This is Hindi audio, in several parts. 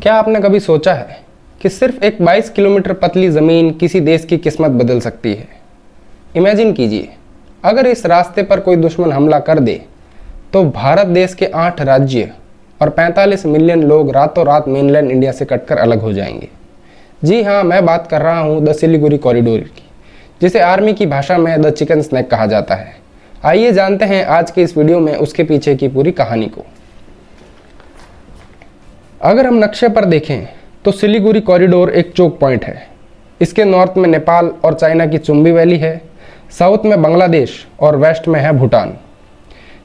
क्या आपने कभी सोचा है कि सिर्फ एक 22 किलोमीटर पतली ज़मीन किसी देश की किस्मत बदल सकती है? इमेजिन कीजिए, अगर इस रास्ते पर कोई दुश्मन हमला कर दे तो भारत देश के 8 राज्य और 45 मिलियन लोग रातों रात मेनलैंड इंडिया से कटकर अलग हो जाएंगे। जी हाँ, मैं बात कर रहा हूँ द सिलीगुड़ी कॉरिडोर की, जिसे आर्मी की भाषा में द चिकन स्नैक कहा जाता है। आइए जानते हैं आज के इस वीडियो में उसके पीछे की पूरी कहानी को। अगर हम नक्शे पर देखें तो सिलीगुड़ी कॉरिडोर एक चोक पॉइंट है। इसके नॉर्थ में नेपाल और चाइना की चुम्बी वैली है, साउथ में बांग्लादेश और वेस्ट में है भूटान।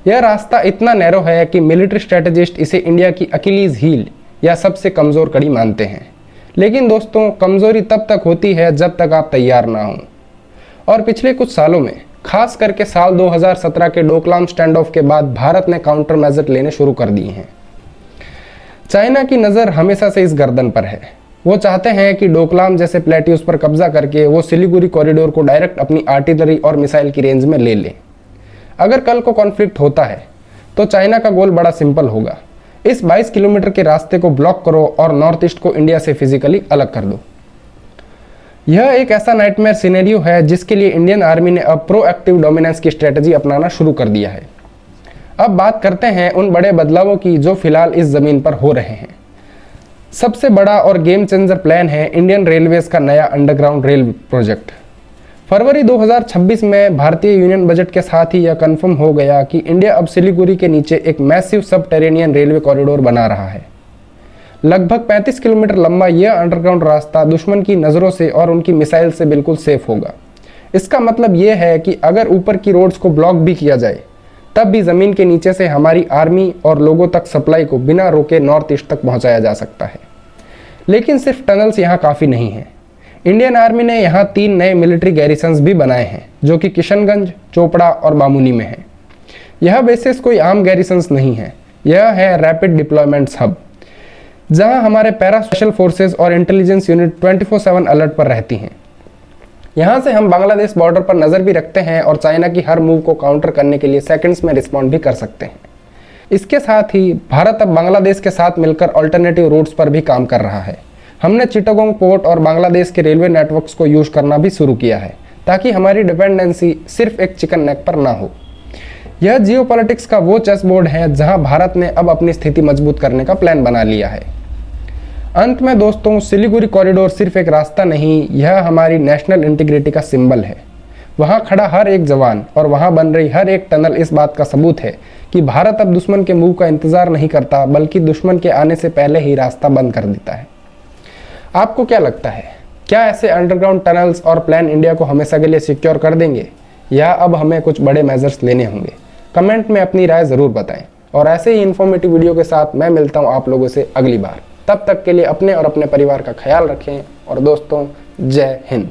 यह रास्ता इतना नैरो है कि मिलिट्री स्ट्रेटेजिस्ट इसे इंडिया की अकीलीज हील या सबसे कमज़ोर कड़ी मानते हैं। लेकिन दोस्तों, कमज़ोरी तब तक होती है जब तक आप तैयार ना हों। और पिछले कुछ सालों में, खास करके साल 2017 के डोकलाम स्टैंड ऑफ के बाद भारत ने काउंटर मेजर लेने शुरू कर दिए हैं। चाइना की नज़र हमेशा से इस गर्दन पर है। वो चाहते हैं कि डोकलाम जैसे प्लेट्यूज पर कब्जा करके वो सिलीगुड़ी कॉरिडोर को डायरेक्ट अपनी आर्टिलरी और मिसाइल की रेंज में ले लें। अगर कल को कॉन्फ्लिक्ट होता है तो चाइना का गोल बड़ा सिंपल होगा, इस 22 किलोमीटर के रास्ते को ब्लॉक करो और नॉर्थ ईस्ट को इंडिया से फिजिकली अलग कर दो। यह एक ऐसा नाइटमेयर सिनेरियो है जिसके लिए इंडियन आर्मी ने अब प्रोएक्टिव डोमिनेंस की स्ट्रेटजी अपनाना शुरू कर दिया है। अब बात करते हैं उन बड़े बदलावों की जो फिलहाल इस जमीन पर हो रहे हैं। सबसे बड़ा और गेम चेंजर प्लान है इंडियन रेलवेज का नया अंडरग्राउंड रेल प्रोजेक्ट। फरवरी 2026 में भारतीय यूनियन बजट के साथ ही यह कंफर्म हो गया कि इंडिया अब सिलीगुड़ी के नीचे एक मैसिव सबटेरेनियन रेलवे कॉरिडोर बना रहा है। लगभग 35 किलोमीटर लंबा यह अंडरग्राउंड रास्ता दुश्मन की नज़रों से और उनकी मिसाइल से बिल्कुल सेफ होगा। इसका मतलब यह है कि अगर ऊपर की रोड्स को ब्लॉक भी किया जाए तब भी ज़मीन के नीचे से हमारी आर्मी और लोगों तक सप्लाई को बिना रोके नॉर्थ ईस्ट तक पहुंचाया जा सकता है। लेकिन सिर्फ टनल्स यहाँ काफ़ी नहीं हैं। इंडियन आर्मी ने यहाँ 3 नए मिलिट्री गैरिसन्स भी बनाए हैं, जो कि किशनगंज, चोपड़ा और बामुनी में हैं। यह बेसिस कोई आम गैरिसन्स नहीं है, यह है रैपिड डिप्लॉयमेंट्स हब, जहाँ हमारे पैरा स्पेशल फोर्सेज और इंटेलिजेंस यूनिट 24/7 अलर्ट पर रहती हैं। यहाँ से हम बांग्लादेश बॉर्डर पर नज़र भी रखते हैं और चाइना की हर मूव को काउंटर करने के लिए सेकंड्स में रिस्पॉन्ड भी कर सकते हैं। इसके साथ ही भारत अब बांग्लादेश के साथ मिलकर अल्टरनेटिव रूट्स पर भी काम कर रहा है। हमने चिटागोंग पोर्ट और बांग्लादेश के रेलवे नेटवर्क्स को यूज़ करना भी शुरू किया है, ताकि हमारी डिपेंडेंसी सिर्फ एक चिकन नेक पर ना हो। यह जियोपॉलिटिक्स का वो चेस बोर्ड है जहाँ भारत ने अब अपनी स्थिति मजबूत करने का प्लान बना लिया है। अंत में दोस्तों, सिलीगुड़ी कॉरिडोर सिर्फ एक रास्ता नहीं, यह हमारी नेशनल इंटीग्रिटी का सिंबल है। वहाँ खड़ा हर एक जवान और वहाँ बन रही हर एक टनल इस बात का सबूत है कि भारत अब दुश्मन के मूव का इंतजार नहीं करता, बल्कि दुश्मन के आने से पहले ही रास्ता बंद कर देता है। आपको क्या लगता है, क्या ऐसे अंडरग्राउंड टनल्स और प्लान इंडिया को हमेशा के लिए सिक्योर कर देंगे, या अब हमें कुछ बड़े मेजर्स लेने होंगे? कमेंट में अपनी राय ज़रूर बताएं। और ऐसे ही इन्फॉर्मेटिव वीडियो के साथ मैं मिलता हूँ आप लोगों से अगली बार। तब तक के लिए अपने और अपने परिवार का ख्याल रखें और दोस्तों, जय हिंद।